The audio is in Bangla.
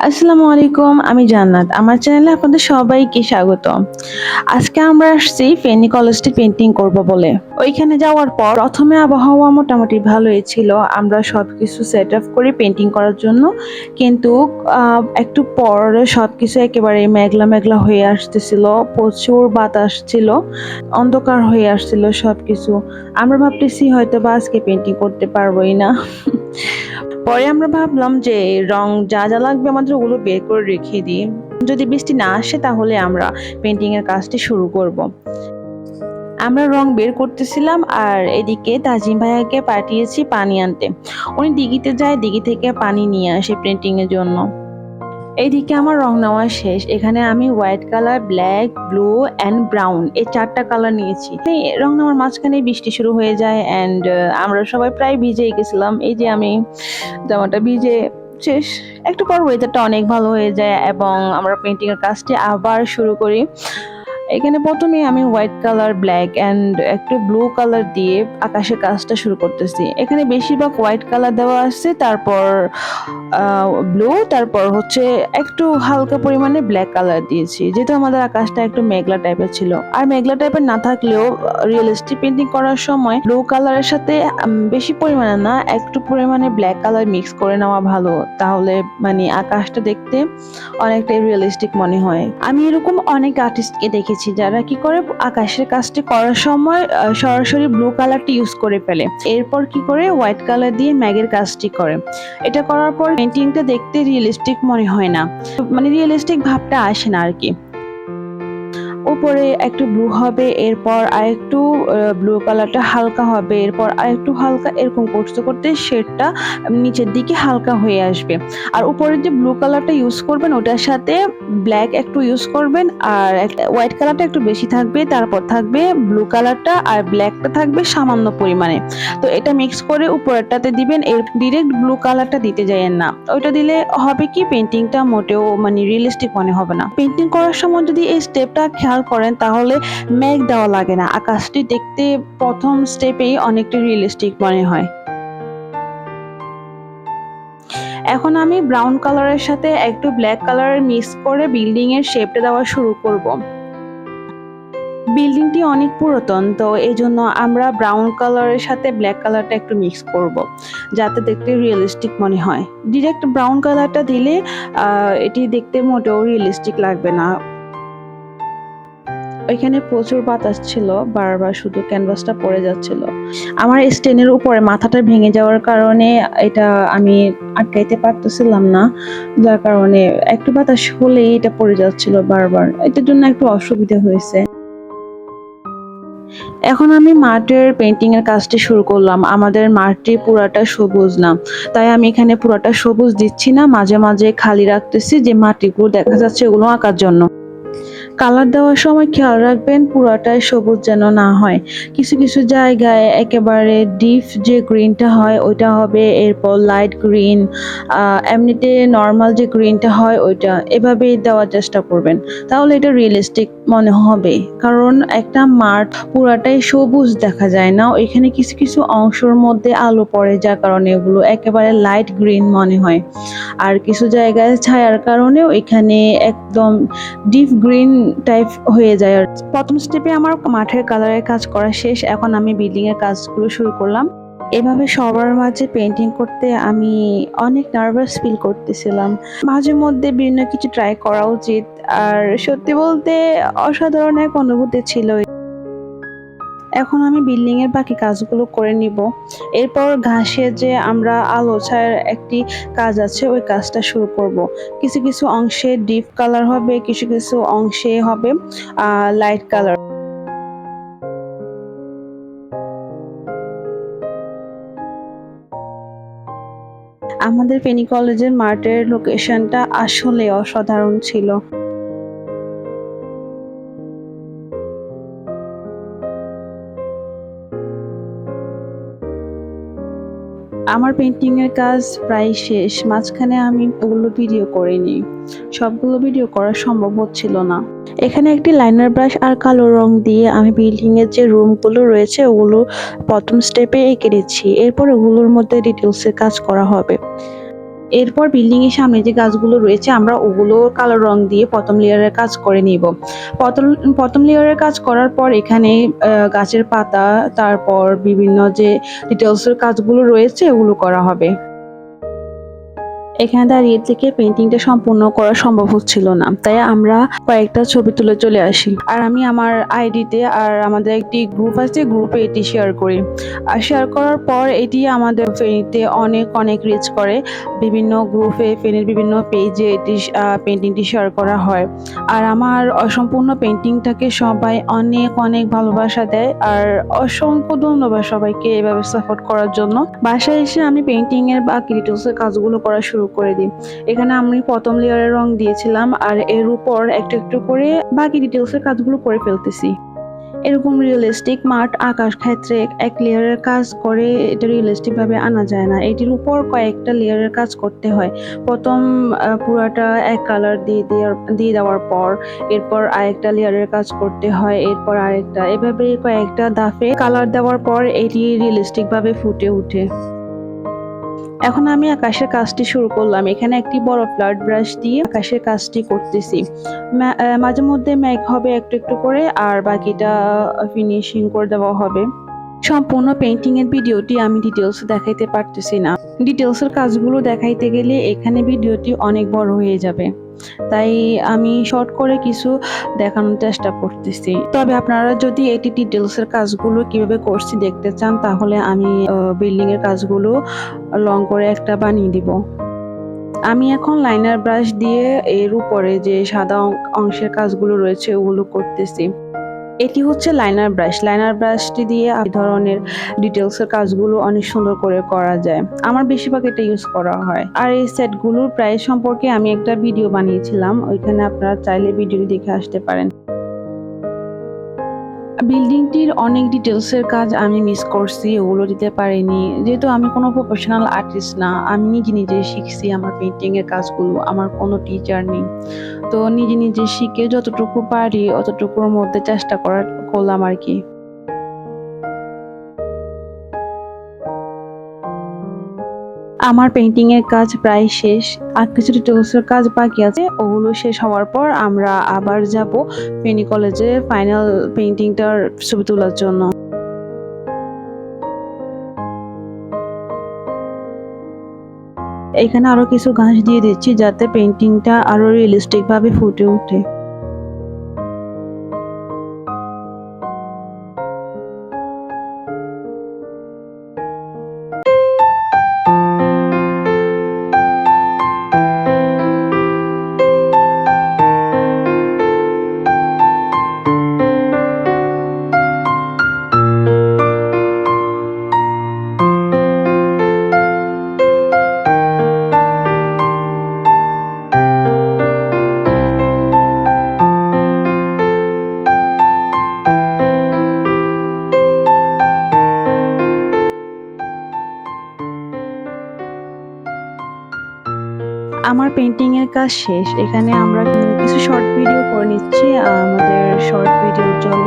আসসালামু আলাইকুম, আমি জান্নাত। আমার চ্যানেলে আপনাদের সবাইকে স্বাগত। আজকে আমরা আসছি ফেনী কলেজটি পেন্টিং করব বলে। ওইখানে যাওয়ার পর প্রথমে আবহাওয়া মোটামুটি ভালোই ছিল। আমরা সবকিছু সেট আপ করি পেন্টিং করার জন্য। কিন্তু একটু পরে সবকিছু একেবারে মেঘলা মেঘলা হয়ে আসতেছিল। প্রচুর বাতাস ছিল, অন্ধকার হয়ে আসছিল সবকিছু। আমরা ভাবতেছি হয়তো বা আজকে পেন্টিং করতে পারবোই না। পরে আমরা ভাবলাম যে রং যা যা লাগবে আমাদের ওগুলো বের করে রেখে দিই, যদি বৃষ্টি না আসে তাহলে আমরা পেন্টিং এর কাজটি শুরু করব। আমরা রং বের করতেছিলাম আর এদিকে তাজিম ভাইয়াকে পাঠিয়েছি পানি আনতে। উনি দিঘিতে যায়, দিঘি থেকে পানি নিয়ে আসে পেন্টিং এর জন্য। এইদিকে আমার রং নেওয়া শেষ। এখানে আমি white colour, black, blue and brown এই 4টা কালার নিয়েছি। রং নেওয়ার মাঝখানে বৃষ্টি শুরু হয়ে যায় অ্যান্ড আমরা সবাই প্রায় ভিজেই গেছিলাম। এই যে আমি জামাটা ভিজে শেষ। একটু পর ওয়েদারটা অনেক ভালো হয়ে যায় এবং আমরা পেন্টিং এর কাজটি আবার শুরু করি। এখানে প্রথমে আমি হোয়াইট কালার, ব্ল্যাক অ্যান্ড একটু ব্লু কালার দিয়ে আকাশের কাজটা শুরু করতেছি। এখানে বেশিরভাগ হোয়াইট কালার দেওয়া আছে, তারপর ব্লু, তারপর হচ্ছে একটু হালকা পরিমাণে ব্ল্যাক কালার দিয়েছি, যেহেতু আমাদের আকাশটা একটু মেঘলা টাইপের ছিল। আর মেঘলা টাইপের না থাকলেও রিয়েলিস্টিক পেন্টিং করার সময় ব্লু কালারের সাথে বেশি পরিমাণে না, একটু পরিমাণে ব্ল্যাক কালার মিক্স করে নেওয়া ভালো, তাহলে মানে আকাশটা দেখতে অনেকটাই রিয়েলিস্টিক মনে হয়। আমি এরকম অনেক আর্টিস্টকে দেখেছি যারা কি করে আকাশের কাজটি করার সময় সরাসরি ব্লু কালারটি ইউজ করে ফেলে, এরপর কি করে হোয়াইট কালার দিয়ে ম্যাগের কাজটি করে। এটা করার পর পেন্টিংটা দেখতে রিয়েলিস্টিক মনে হয় না, মানে রিয়েলিস্টিক ভাবটা আসে না আর কি। উপরে একটু ব্লু হবে, এরপর আরেকটু ব্লু কালারটা হালকা হবে, এরপর আরেকটু হালকা, এরকম করতে করতে শেডটা নিচের দিকে হালকা হয়ে আসবে। আর উপরে যে ব্লু কালারটা ইউজ করবেন ওটার সাথে ব্ল্যাক একটু ইউজ করবেন, আর হোয়াইট কালারটা একটু বেশি থাকবে, তারপর থাকবে ব্লু কালারটা, আর ব্ল্যাকটা থাকবে সামান্য পরিমাণে। তো এটা মিক্স করে উপরেরটাতে দিবেন, এর ডিরেক্ট ব্লু কালারটা দিতে যাবেন না। ওইটা দিলে হবে কি পেন্টিংটা মোটেও মানে রিয়েলিস্টিক মনে হবে না। পেন্টিং করার সময় যদি এই স্টেপটা খেয়াল করেন তাহলে মেঘ দেওয়া লাগে না, আকাশটি দেখতে প্রথম স্টেপেই অনেকটা রিয়েলিস্টিক মনে হয়। এখন আমি ব্রাউন কালারের সাথে একটু ব্ল্যাক কালার মিক্স করে বিল্ডিং এর শেপটা দেওয়া শুরু করব। বিল্ডিংটি অনেক পুরাতন, তো এই জন্য আমরা ব্রাউন কালারের সাথে ব্ল্যাক কালারটা একটু মিক্স করব, যাতে দেখতে রিয়েলিস্টিক মনে হয়। ডিরেক্ট ব্রাউন কালারটা দিলে এটি দেখতে মোটেও রিয়েলিস্টিক লাগবে না। ওইখানে প্রচুর বাতাস ছিল, বারবার শুধু ক্যানভাসটা পড়ে যাচ্ছিল। আমার স্টেনের উপরে মাথাটা ভেঙে যাওয়ার কারণে এটা আমি আটকাইতে পারতেছিলাম না, যার কারণে একটু বাতাস হলেই এটা পড়ে যাচ্ছিল বারবার, এটার জন্য একটু অসুবিধা হয়েছে। এখন আমি মাঠের পেন্টিং এর কাজটি শুরু করলাম। আমাদের মাঠটি পুরাটা সবুজ না, তাই আমি এখানে পুরাটা সবুজ দিচ্ছি না, মাঝে মাঝে খালি রাখতেছি, যে মাটিগুলো দেখা যাচ্ছে ওগুলো আঁকার জন্য। কালার দেওয়ার সময় খেয়াল রাখবেন পুরাটাই সবুজ যেন না হয়। কিছু কিছু জায়গায় একেবারে ডিপ যে গ্রিনটা হয় ওইটা হবে, এরপর লাইট গ্রিন, এমনিতে নর্মাল যে গ্রিনটা হয় ওইটা, এভাবেই দেওয়ার চেষ্টা করবেন, তাহলে এটা রিয়েলিস্টিক মনে হবে। কারণ একটা মাঠ পুরাটাই সবুজ দেখা যায় না, ওইখানে কিছু কিছু অংশের মধ্যে আলো পড়ে, যার কারণে এগুলো একেবারে লাইট গ্রিন মনে হয়। আর কিছু জায়গায় ছায়ার কারণেও এখানে একদম ডিপ গ্রিন টাইপ হয়ে যায়। আর প্রথম স্টেপে আমার মাঠের কালারের কাজ করা শেষ, এখন আমি বিল্ডিং এর কাজগুলো শুরু করলাম। এভাবে সবার মাঝে পেন্টিং করতে আমি অনেক নার্ভাস ফিল করতেছিলাম। মাঝে মধ্যে বিভিন্ন কিছু ট্রাই করা উচিত, আর সত্যি বলতে অসাধারণ এক অনুভূতি ছিল। এখন আমি বিল্ডিং এর বাকি কাজগুলো করে নিব, এরপর ঘাসে যে আমরা আলো ছায়ার একটি কাজ আছে ওই কাজটা শুরু করব। কিছু কিছু অংশে ডিপ কালার হবে, কিছু কিছু অংশে হবে লাইট কালার। আমাদের ফেনী কলেজের মাঠের লোকেশনটা আসলে অসাধারণ ছিল। আমার পেন্টিং এর কাজ প্রায় শেষ, মাঝখানে আমি ওগুলো ভিডিও করিনি, সবগুলো ভিডিও করা সম্ভব হচ্ছিল না। এখানে একটি লাইনার ব্রাশ আর কালো রং দিয়ে আমি বিল্ডিং এর যে রুমগুলো রয়েছে ওগুলো প্রথম স্টেপে এঁকে দিচ্ছি, এরপর ওগুলোর মধ্যে ডিটেলসে কাজ করা হবে। এরপর বিল্ডিং এর সামনে যে গাছগুলো রয়েছে আমরা ওগুলো কালো রং দিয়ে প্রথম লেয়ারের কাজ করে নিব। প্রথম প্রথম লেয়ারের কাজ করার পর এখানে গাছের পাতা, তারপর বিভিন্ন যে ডিটেলসের কাজগুলো রয়েছে ওগুলো করা হবে। এখানে দাঁড়িয়ে থেকে পেইন্টিংটা সম্পূর্ণ করা সম্ভব হচ্ছিল না, তাই আমরা কয়েকটা ছবি তুলে চলে আসি। আর আমি আমার আইডিতে আর আমাদের একটি গ্রুপ আছে, গ্রুপে এটি শেয়ার করি। আর শেয়ার করার পর এটি আমাদের ফেনীতে অনেক অনেক রিচ করে। বিভিন্ন গ্রুপে ফেনীর বিভিন্ন পেজে এটি পেন্টিংটি শেয়ার করা হয়। আর আমার অসম্পূর্ণ পেন্টিংটাকে সবাই অনেক অনেক ভালোবাসা দেয়। আর অসংখ্য ধন্যবাদ সবাইকে এভাবে সাপোর্ট করার জন্য। বাসায় এসে আমি পেইন্টিং এর বা ডিটেলসের কাজগুলো করা শুরু করে দিই। এখানে আমি প্রথম লেয়ারে রং দিয়েছিলাম আর এর উপর একটু একটু করে বাকি ডিটেলসের কাজগুলো করে ফেলতেছি। এরকম রিয়েলিস্টিক মাঠ আকাশ ক্ষেত্রে এক লেয়ারের কাজ করে এটা রিয়েলিস্টিক ভাবে আনা যায় না, এটির উপর কয়েকটা লেয়ারের কাজ করতে হয়। প্রথম পুরাটা এক কালার দিয়ে দেওয়ার পর এরপর আরেকটা লেয়ারের কাজ করতে হয়, এরপর আরেকটা, এভাবে কয়েকটা ধাপে কালার দেওয়ার পর এটি রিয়েলিস্টিক ভাবে ফুটে ওঠে। এখন আমি আকাশের কাজটি শুরু করলাম। এখানে একটি বড় ফ্ল্যাট ব্রাশ দিয়ে আকাশের কাজটি করতেছি। মাঝে মধ্যে মেঘ হবে একটু একটু করে আর বাকিটা ফিনিশিং করে দেওয়া হবে। সম্পূর্ণ পেইন্টিং এর ভিডিওটি আমি ডিটেলস দেখাইতে পারতেছি না। ডিটেলসের কাজগুলো দেখাইতে গেলে এখানে ভিডিওটি অনেক বড় হয়ে যাবে, তাই আমি শর্ট করে কিছু দেখানোর চেষ্টা করতেছি। তবে আপনারা যদি এটি ডিটেলসের কাজগুলো কিভাবে করছি দেখতে চান তাহলে আমি বিল্ডিং এর কাজগুলো লং করে একটা বানিয়ে দিব। আমি এখন লাইনার ব্রাশ দিয়ে এর উপরে যে সাদা অংশের কাজগুলো রয়েছে ওগুলো করতেছি। এটি হচ্ছে লাইনার ব্রাশ। লাইনার ব্রাশটি দিয়ে এই ধরনের ডিটেলসের কাজগুলো অনেক সুন্দর করে করা যায়। আমার বেশিরভাগ এটা ইউজ করা হয়। আর এই সেটগুলোর প্রাইস সম্পর্কে আমি একটা ভিডিও বানিয়েছিলাম, ওইখানে আপনারা চাইলে ভিডিওটি দেখে আসতে পারেন। বিল্ডিংটির অনেক ডিটেলসের কাজ আমি মিস করছি, ওগুলো দিতে পারিনি। যেহেতু আমি কোনো প্রফেশনাল আর্টিস্ট না, আমি নিজে নিজে শিখছি আমার পেইন্টিং এর কাজগুলো, আমার কোনো টিচার নেই। তো নিজে নিজে শিখে যতটুকু পারি অতটুকুর মধ্যে চেষ্টা করলাম আর কি। আমার পেইন্টিং এর কাজ প্রায় শেষ, আর কিছু ডিটেলসের কাজ বাকি আছে। ওগুলো শেষ হওয়ার পর আমরা আবার যাব ফেনী কলেজে ফাইনাল পেইন্টিংটার ছবি তোলার জন্য। এখানে আরো কিছু ঘাস দিয়ে দিচ্ছি যাতে পেইন্টিংটা আরো রিয়েলিস্টিক ভাবে ফুটে ওঠে। আমার পেইন্টিং এর কাজ শেষ। এখানে আমরা কিছু শর্ট ভিডিও করে নিচ্ছি আমাদের শর্ট ভিডিওর জন্য।